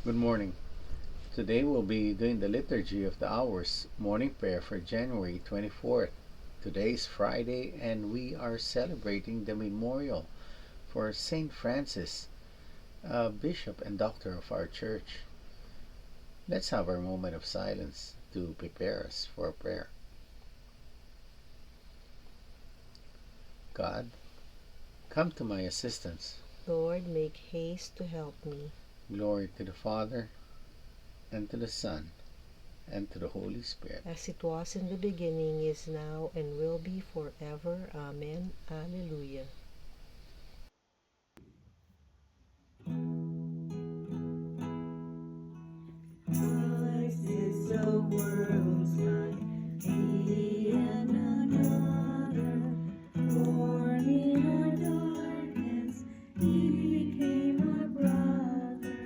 Good morning. Today we'll be doing the Liturgy of the Hours morning prayer for January 24th. Today is Friday and we are celebrating the memorial for Saint Francis, Bishop and Doctor of our Church. Let's have our moment of silence to prepare us for prayer. God, come to my assistance. Lord, make haste to help me. Glory to the Father, and to the Son, and to the Holy Spirit. As it was in the beginning, is now, and will be forever. Amen. Alleluia. Christ is the world's light. He and another, born in our darkness, He became our brother.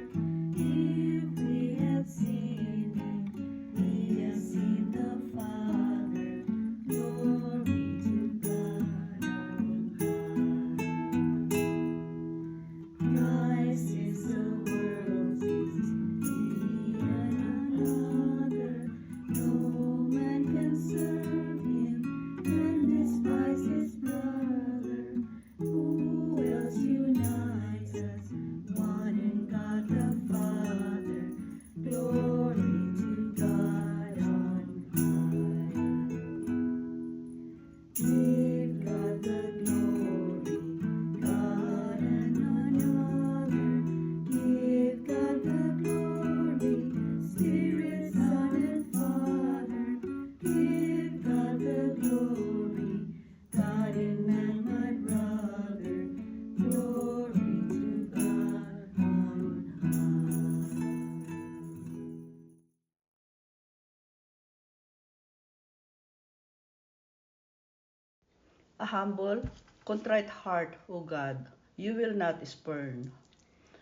If we have seen Him, we have seen the Father. Glory to God on high. Christ is the world's light. He and another, no man can serve Him and despise His brother. Who else unites us? One in God the Father. Glory to God on high. Give God the glory, God and another. Give God the glory, Spirit, Son, and Father. Give God the glory, God in man, my brother. Glory to God on high. A humble, contrite heart, O God, you will not spurn.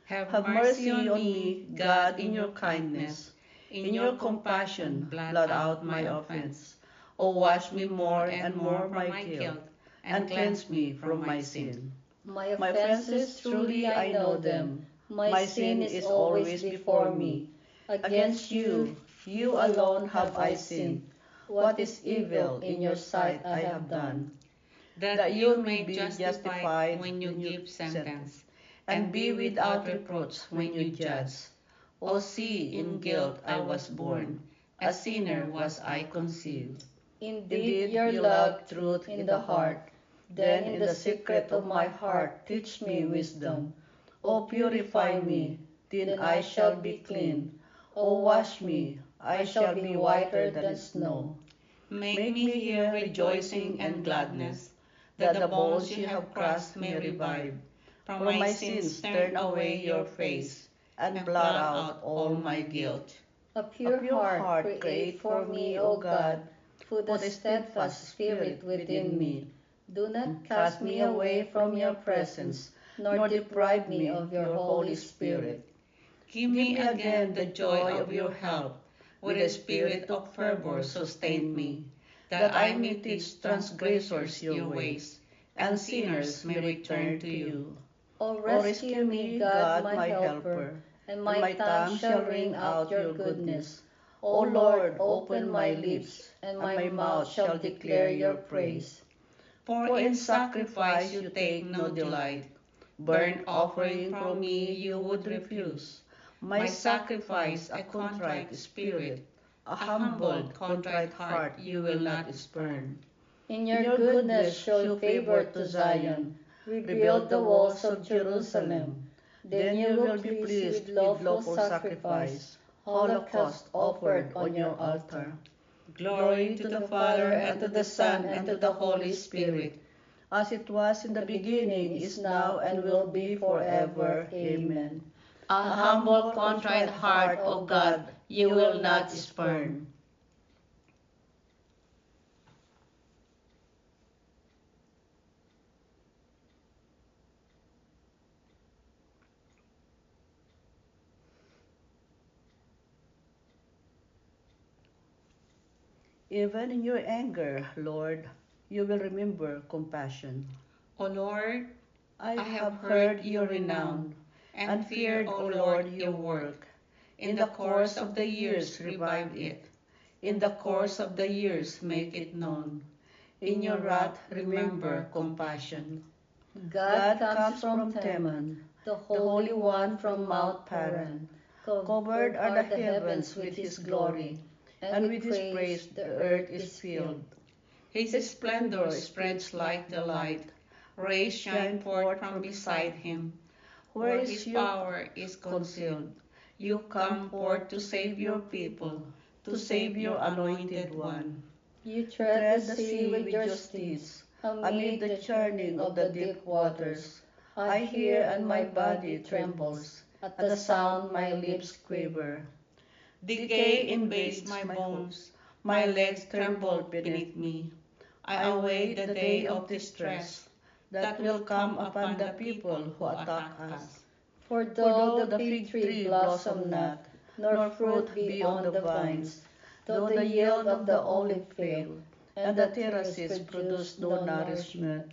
Have mercy on me, God, in your kindness. In your compassion, blot out my offense. O wash me more and more my guilt, and cleanse me from my sin. My offenses, truly I know them. My sin is always before me. Against you, you alone have I sinned. What is evil in your sight I have done, That you may be justified when you give sentence, and be without reproach when you judge. O see, in guilt I was born, a sinner was I conceived. Indeed, your love truth in the heart. Then in the secret of my heart teach me wisdom. O purify me, then I shall be clean. O wash me, I shall be whiter than snow. Make me hear rejoicing and gladness, that the bones you have crushed may revive. From my sins turn away your face, and blot out all my guilt. A pure heart create for me, O God. Put a steadfast spirit within me. Do not cast me away from your presence, nor deprive me of your Holy Spirit. Give me again the joy of your help, with a spirit of fervor sustain me, that I may teach transgressors your ways, and sinners may return to you. O rescue me, God, my helper, and my tongue shall ring out your goodness. O Lord, open my lips, and my mouth shall declare your praise. For in sacrifice you take no delight, burnt offering from me you would refuse. My sacrifice a contrite spirit, a humble, contrite heart you will not spurn. In your goodness show favor to Zion. Rebuild the walls of Jerusalem. Then you will be pleased with lawful sacrifice, holocaust offered on your altar. Glory to the Father, and to the Son, and to the Holy Spirit, As it was in the beginning, is now, and will be forever. Amen. a humble, contrite heart, O God, you will not spurn. Even in your anger, Lord, you will remember compassion. O Lord, I have heard your renown, and feared, O Lord, your work. In the course of the years, revive it. In the course of the years, make it known. In your wrath, remember compassion. God comes from Teman, the Holy One from Mount Paran. Covered are the heavens with His glory, and with His praise the earth is filled. His splendor spreads like the light. Rays shine forth from beside Him. Where His power is concealed, you come forth to save your people, to save your anointed one. You tread the sea with your steeds, amid the churning of the deep waters. I hear and my body trembles. At the sound my lips quiver. Decay invades my bones, my legs tremble beneath me. I await the day of distress that will come upon the people who attack us. For though the fig tree blossom not, nor fruit be on the vines, though the yield of the olive fail, and the terraces produce no nourishment,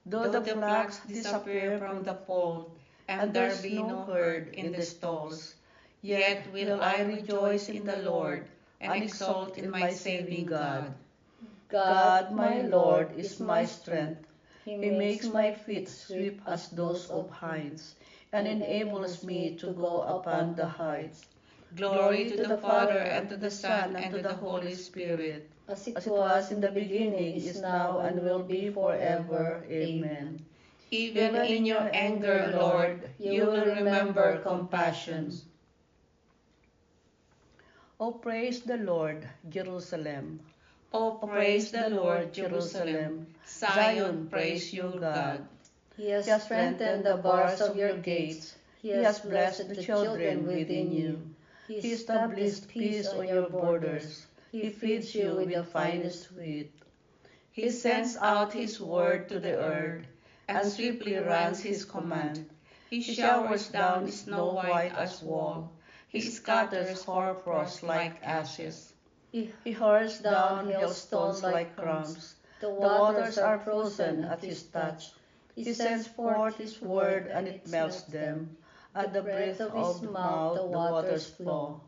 Though the flocks disappear from the fold, and there be no herd in the stalls, yet will I rejoice in the Lord, and exult in my saving God. God, my Lord, is my strength. He makes my feet swift as those of hinds, and enables me to go upon the heights. Glory to the Father, and to the Son, and to the Holy Spirit, As it was in the beginning, is now, and will be forever. Amen. even in your anger, Lord, you will remember compassion. O praise the Lord, Jerusalem. O praise the Lord, Jerusalem. Zion, praise you, God. He has strengthened the bars of your gates. He has blessed the children within you. He established peace on your borders. He feeds you with the finest wheat. He sends out his word to the earth, and swiftly runs his command. He showers down snow white as wool. He scatters hoarfrost like ashes. He hurls down hailstones like crumbs. The waters are frozen at his touch. He sends forth his word, and it melts them. At the breath of his mouth the waters flow.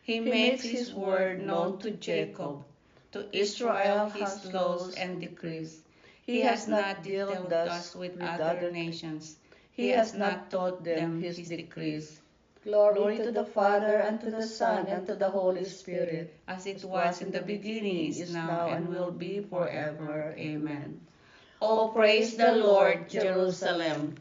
He makes his word known to Jacob, to Israel his laws and decrees. He has not dealt thus with other nations. He has not taught them his decrees. Glory to the Father, and to the Son, and to the Holy Spirit. As it was in the beginning, is now, and will be forever. Amen. O praise the Lord, Jerusalem.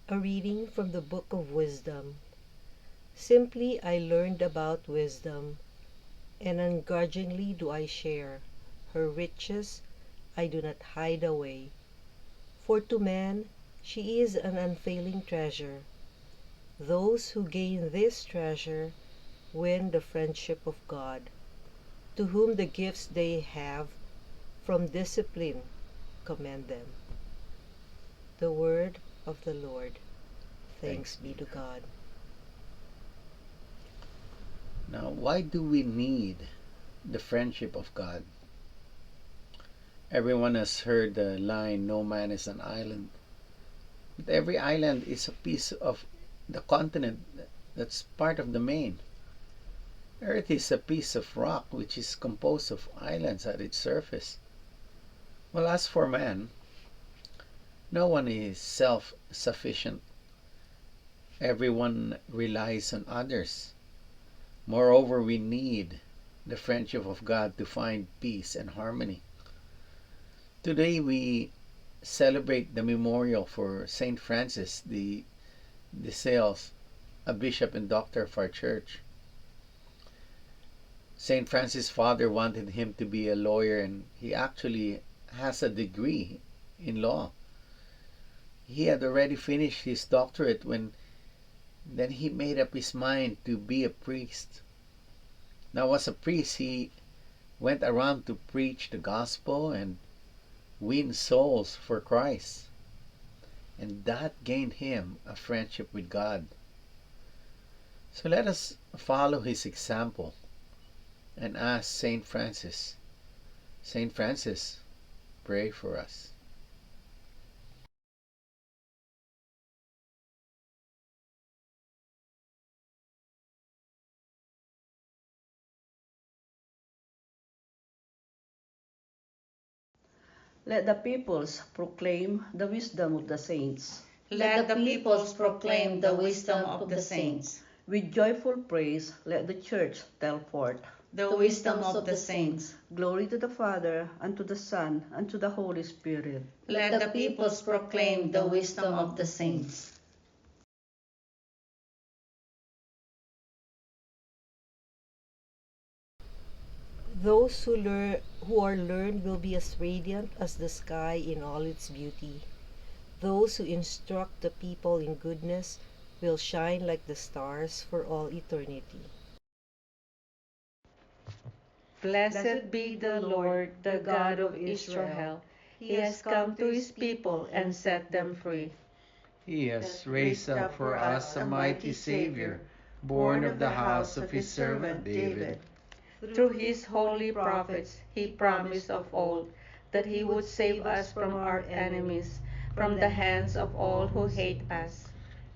A reading from the Book of Wisdom. Simply I learned about wisdom, and ungrudgingly do I share. Her riches I do not hide away. For to man she is an unfailing treasure. Those who gain this treasure win the friendship of God, to whom the gifts they have from discipline commend them. The word of the Lord. Thanks be to God. Now, why do we need the friendship of God? Everyone has heard the line, no man is an island. But every island is a piece of the continent that's part of the main. Earth is a piece of rock which is composed of islands at its surface. Well, as for man, no one is self-sufficient. Everyone relies on others. Moreover, we need the friendship of God to find peace and harmony. Today we celebrate the memorial for Saint Francis de Sales, a bishop and doctor of our church. Saint Francis' father wanted him to be a lawyer, and he actually has a degree in law. He had already finished his doctorate when then he made up his mind to be a priest. Now, as a priest, he went around to preach the gospel and win souls for Christ. And that gained him a friendship with God. So let us follow his example and ask Saint Francis, pray for us. Let the peoples proclaim the wisdom of the saints. Let the peoples proclaim the wisdom of the saints. With joyful praise, let the church tell forth The wisdom of the saints. Glory to the Father, and to the Son, and to the Holy Spirit. Let the peoples proclaim the wisdom of the saints. Those who are learned will be as radiant as the sky in all its beauty. Those who instruct the people in goodness will shine like the stars for all eternity. Blessed be the Lord, the God of Israel. He has come to his people and set them free. He has raised up for us a mighty Savior, born of the house of his servant David. Through his holy prophets, he promised of old that he would save us from our enemies, from the hands of all who hate us.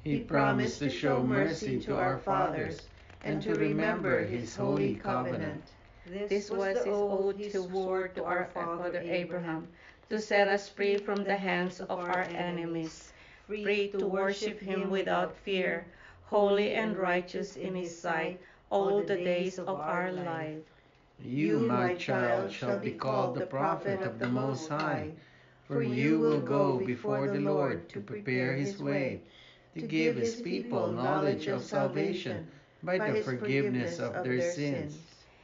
He promised to show mercy to our fathers and to remember his holy covenant. This was the oath he swore to our father Abraham, to set us free from the hands of our enemies, free to worship him without fear, holy and righteous in his sight all the days of our life. You, my child, shall be called the prophet of the Most High, for you will go before the Lord to prepare his way, to give his people knowledge of salvation by the forgiveness of their sins.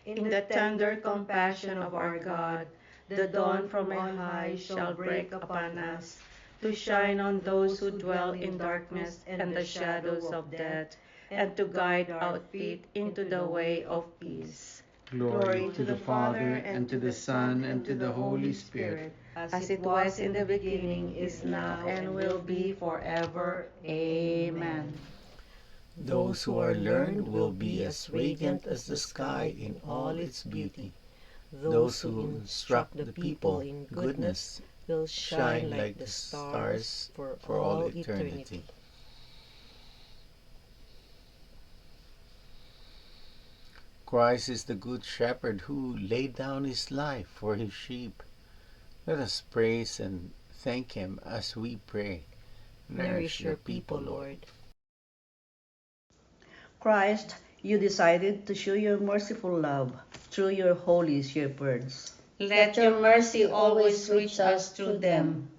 In the tender compassion of our God, the dawn from on high shall break upon us, to shine on those who dwell in darkness and the shadows of death, and to guide our feet into the way of peace. Glory to the Father, and to the Son, and to the Holy Spirit, as it was in the beginning, is now, and will be forever. Amen. Those who are learned will be as radiant as the sky in all its beauty. Those who instruct the people in goodness will shine like the stars for all eternity. Christ is the good shepherd who laid down his life for his sheep. Let us praise and thank him as we pray. Nourish your people, Lord. Christ, you decided to show your merciful love through your holy shepherds. Let your mercy always reach us through them.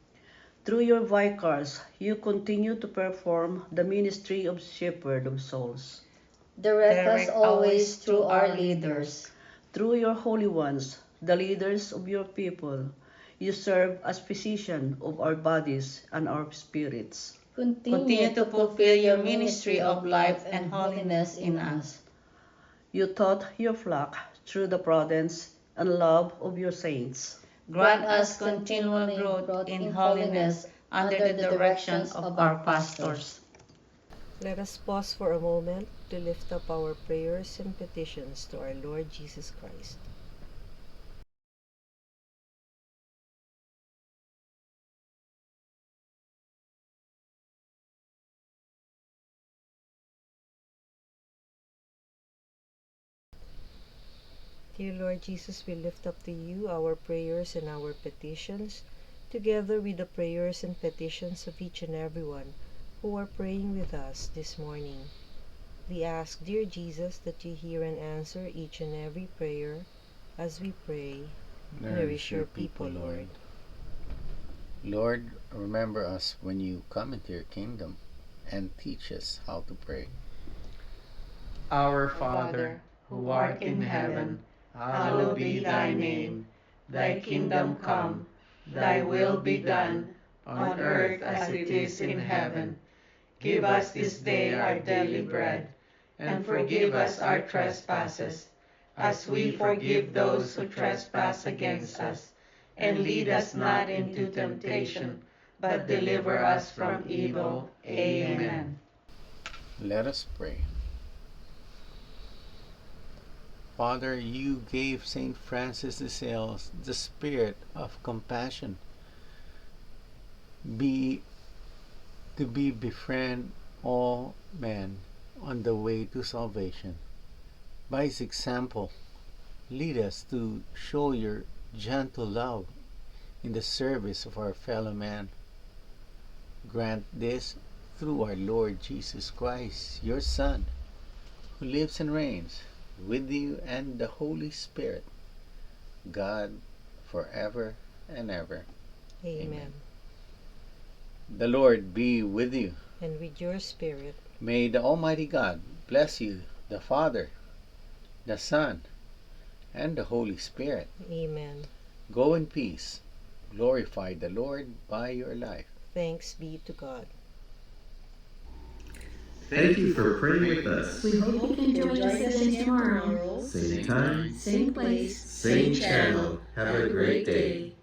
Through your vicars, you continue to perform the ministry of shepherd of souls. Direct us always through our leaders. Through your holy ones, the leaders of your people, you serve as physician of our bodies and our spirits. Continue to fulfill your ministry of life and holiness in us. You taught your flock through the prudence and love of your saints. Grant us continual growth in holiness under the directions of our pastors. Let us pause for a moment to lift up our prayers and petitions to our Lord Jesus Christ. Dear Lord Jesus, we lift up to you our prayers and our petitions, together with the prayers and petitions of each and everyone who are praying with us this morning. We ask, dear Jesus, that you hear and answer each and every prayer as we pray. Nourish your people, Lord. Lord, remember us when you come into your kingdom and teach us how to pray. Our Father, who art in heaven, hallowed be thy name. Thy kingdom come, thy will be done, on earth as it is in heaven. Give us this day our daily bread, and forgive us our trespasses, as we forgive those who trespass against us. and lead us not into temptation, but deliver us from evil. Amen. Let us pray. Father, you gave St. Francis de Sales the spirit of compassion, to befriend all men on the way to salvation. By his example, lead us to show your gentle love in the service of our fellow man. Grant this through our Lord Jesus Christ, your Son, who lives and reigns with you and the Holy Spirit, God, forever and ever. Amen. The Lord be with you. And with your spirit. May the Almighty God bless you, the Father, the Son, and the Holy Spirit. Amen. Go in peace. Glorify the Lord by your life. Thanks be to God. Thank you for praying with us. We hope you can join us again tomorrow. Same time, Same place, same channel. Have a great day.